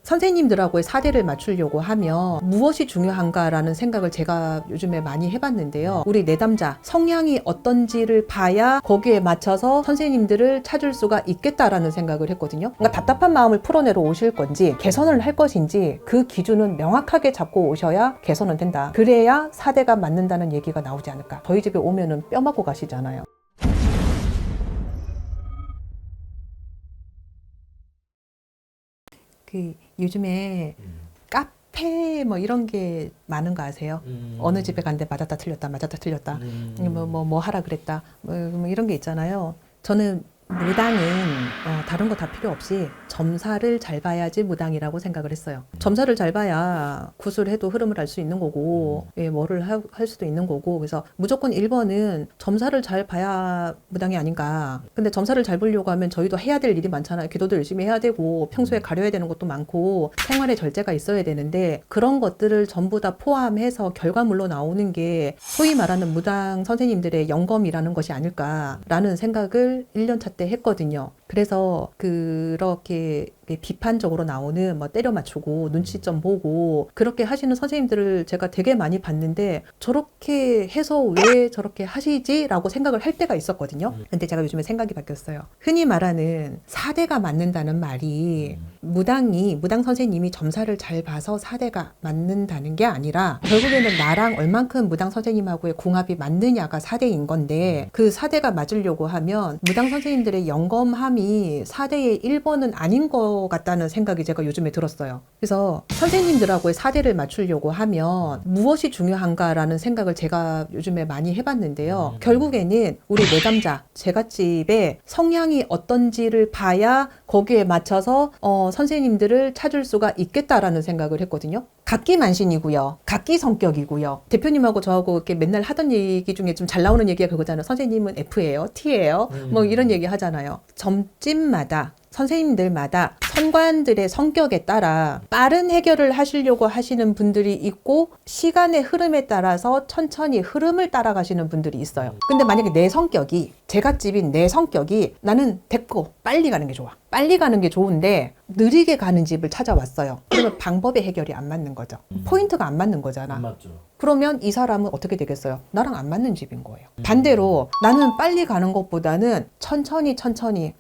선생님들하고의 사대를 맞추려고 하면 무엇이 중요한가라는 생각을 제가 요즘에 많이 해봤는데요. 우리 내담자 성향이 어떤지를 봐야 거기에 맞춰서 선생님들을 찾을 수가 있겠다라는 생각을 했거든요. 그러니까 답답한 마음을 풀어내러 오실 건지 개선을 할 것인지 그 기준은 명확하게 잡고 오셔야 개선은 된다. 그래야 사대가 맞는다는 얘기가 나오지 않을까. 저희 집에 오면은 뼈 맞고 가시잖아요. 그 요즘에 카페 뭐 이런 게 많은 거 아세요? 어느 집에 갔는데 맞았다 틀렸다 맞았다 틀렸다 뭐 하라 그랬다 뭐 이런 게 있잖아요. 저는 무당은 다른 거 다 필요 없이 점사를 잘 봐야지 무당이라고 생각을 했어요. 점사를 잘 봐야 구술해도 흐름을 알 수 있는 거고 뭐를 할 수도 있는 거고. 그래서 무조건 1번은 점사를 잘 봐야 무당이 아닌가. 근데 점사를 잘 보려고 하면 저희도 해야 될 일이 많잖아요. 기도도 열심히 해야 되고 평소에 가려야 되는 것도 많고 생활의 절제가 있어야 되는데 그런 것들을 전부 다 포함해서 결과물로 나오는 게 소위 말하는 무당 선생님들의 영검이라는 것이 아닐까라는 생각을 1년차 때 했거든요. 그래서 그렇게 비판적으로 나오는 뭐 때려 맞추고 눈치점 보고 그렇게 하시는 선생님들을 제가 되게 많이 봤는데 저렇게 해서 왜 저렇게 하시지? 라고 생각을 할 때가 있었거든요. 근데 제가 요즘에 생각이 바뀌었어요. 흔히 말하는 사대가 맞는다는 말이 무당 선생님이 점사를 잘 봐서 사대가 맞는다는 게 아니라 결국에는 나랑 얼만큼 무당 선생님하고의 궁합이 맞느냐가 사대인 건데 그 사대가 맞으려고 하면 무당 선생님들의 영검함이 사대의 1번은 아닌 거 같다는 생각이 제가 요즘에 들었어요. 그래서 선생님들하고의 사대를 맞추려고 하면 무엇이 중요한가라는 생각을 제가 요즘에 많이 해봤는데요. 결국에는 우리 내담자 제갓집의 성향이 어떤지를 봐야 거기에 맞춰서 선생님들을 찾을 수가 있겠다라는 생각을 했거든요. 각기만신이고요. 각기 성격이고요. 대표님하고 저하고 이렇게 맨날 하던 얘기 중에 좀 잘 나오는 얘기가 그거잖아요. 선생님은 F예요, T예요. 뭐 이런 얘기 하잖아요. 점집마다 선생님들마다 선관들의 성격에 따라 빠른 해결을 하시려고 하시는 분들이 있고 시간의 흐름에 따라서 천천히 흐름을 따라가시는 분들이 있어요. 근데 만약에 내 성격이 제갓집인 내 성격이 나는 됐고 빨리 가는 게 좋아. 빨리 가는 게 좋은데 느리게 가는 집을 찾아왔어요. 그러면 방법의 해결이 안 맞는 거죠. 포인트가 안 맞는 거잖아. 안 맞죠. 그러면 이 사람은 어떻게 되겠어요? 나랑 안 맞는 집인 거예요. 반대로 나는 빨리 가는 것보다는 천천히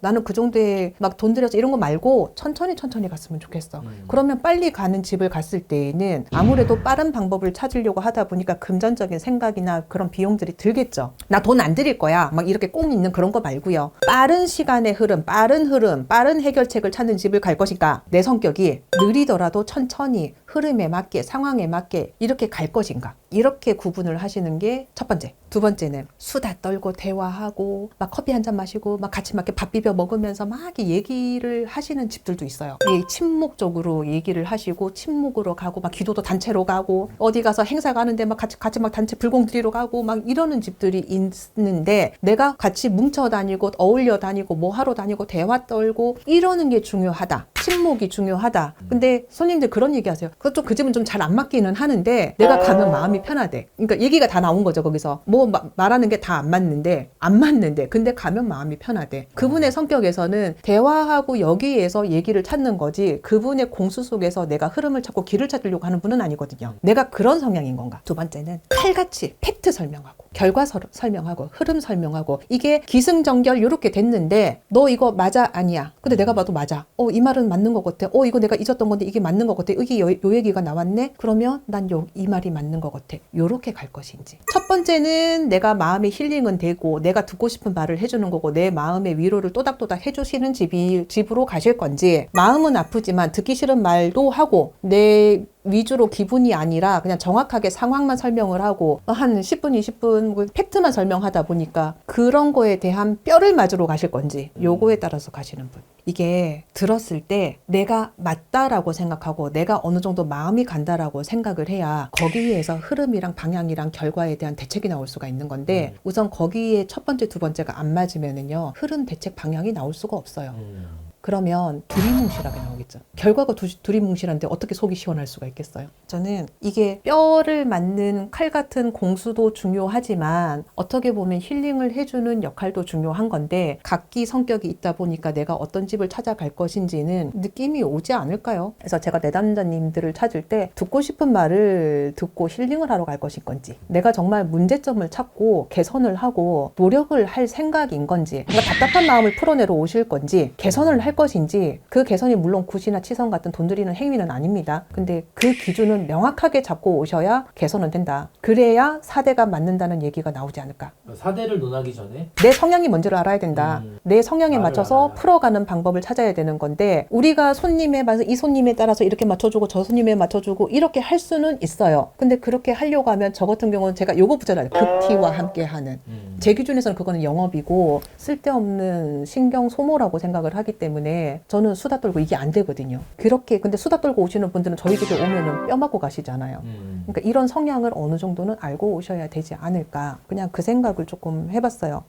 나는 그 정도에 막 돈 들여서 이런 거 말고 천천히 갔으면 좋겠어. 그러면 빨리 가는 집을 갔을 때에는 아무래도 빠른 방법을 찾으려고 하다 보니까 금전적인 생각이나 그런 비용들이 들겠죠. 나 돈 안 들일 거야. 막 이렇게 꼭 있는 그런 거 말고요. 빠른 시간의 흐름, 빠른 해결책을 찾는 집을 갈 것인가? 내 성격이 느리더라도 천천히 흐름에 맞게 상황에 맞게 이렇게 갈 것인가? 이렇게 구분을 하시는 게 첫 번째. 두 번째는 수다 떨고 대화하고 막 커피 한 잔 마시고 막 같이 막 밥 비벼 먹으면서 막 얘기를 하시는 집들도 있어요. 침묵적으로 얘기를 하시고 침묵으로 가고 막 기도도 단체로 가고 어디 가서 행사 가는데 막 같이 막 단체 불공 드리러 가고 막 이러는 집들이 있는데 내가 같이 뭉쳐 다니고 어울려 다니고 뭐 하러 다니고 대화 떨고 이러는 게 중요하다. 침묵이 중요하다. 근데 손님들 그런 얘기 하세요. 그것도 그 집은 좀 잘 안 맞기는 하는데 내가 가면 마음이 편하대. 그러니까 얘기가 다 나온 거죠. 거기서 뭐 말하는 게 다 안 맞는데 근데 가면 마음이 편하대. 그분의 성격에서는 대화하고 여기에서 얘기를 찾는 거지 그분의 공수 속에서 내가 흐름을 찾고 길을 찾으려고 하는 분은 아니거든요. 내가 그런 성향인 건가? 두 번째는 칼같이 팩트 설명하고 결과 설명하고 흐름 설명하고 이게 기승전결 이렇게 됐는데 너 이거 맞아 아니야. 근데 내가 봐도 맞아. 이 말은 맞는 것 같아. 이거 내가 잊었던 건데 이게 맞는 것 같아. 이게 요 얘기가 나왔네. 그러면 난 이 말이 맞는 것 같아. 요렇게 갈 것인지. 첫 번째는 내가 마음의 힐링은 되고 내가 듣고 싶은 말을 해주는 거고 내 마음의 위로를 또닥또닥 해주시는 집으로 가실 건지 마음은 아프지만 듣기 싫은 말도 하고 내 위주로 기분이 아니라 그냥 정확하게 상황만 설명을 하고 한 10분, 20분 팩트만 설명하다 보니까 그런 거에 대한 뼈를 맞으러 가실 건지 요거에 따라서 가시는 분. 이게 들었을 때 내가 맞다라고 생각하고 내가 어느 정도 마음이 간다라고 생각을 해야 거기에서 흐름이랑 방향이랑 결과에 대한 대책이 나올 수가 있는 건데 우선 거기에 첫 번째, 두 번째가 안 맞으면은요 흐름, 대책, 방향이 나올 수가 없어요. 그러면 두리뭉실하게 나오겠죠. 결과가 두리뭉실한데 어떻게 속이 시원할 수가 있겠어요? 저는 이게 뼈를 맞는 칼 같은 공수도 중요하지만 어떻게 보면 힐링을 해주는 역할도 중요한 건데 각기 성격이 있다 보니까 내가 어떤 집을 찾아갈 것인지는 느낌이 오지 않을까요? 그래서 제가 내담자님들을 찾을 때 듣고 싶은 말을 듣고 힐링을 하러 갈 것인 건지, 내가 정말 문제점을 찾고 개선을 하고 노력을 할 생각인 건지, 그러니까 답답한 마음을 풀어내러 오실 건지, 개선을 할 것인지, 그 개선이 물론 굿이나 치성 같은 돈 들이는 행위는 아닙니다. 근데 그 기준은 명확하게 잡고 오셔야 개선은 된다. 그래야 4대가 맞는다는 얘기가 나오지 않을까. 4대를 논하기 전에 내 성향이 뭔지를 알아야 된다. 내 성향에 맞춰서 알아야. 풀어가는 방법을 찾아야 되는 건데, 우리가 손님에 맞춰서 이 손님에 따라서 이렇게 맞춰주고 저 손님에 맞춰주고 이렇게 할 수는 있어요. 근데 그렇게 하려고 하면 저 같은 경우는 제가 요거 붙잖아요. 극티와 함께 하는. 제 기준에서는 그거는 영업이고 쓸데없는 신경 소모라고 생각을 하기 때문에 저는 수다 떨고 이게 안 되거든요. 그렇게 근데 수다 떨고 오시는 분들은 저희 집에 오면은 뼈 맞고 가시잖아요. 그러니까 이런 성향을 어느 정도는 알고 오셔야 되지 않을까. 그냥 그 생각을 조금 해봤어요.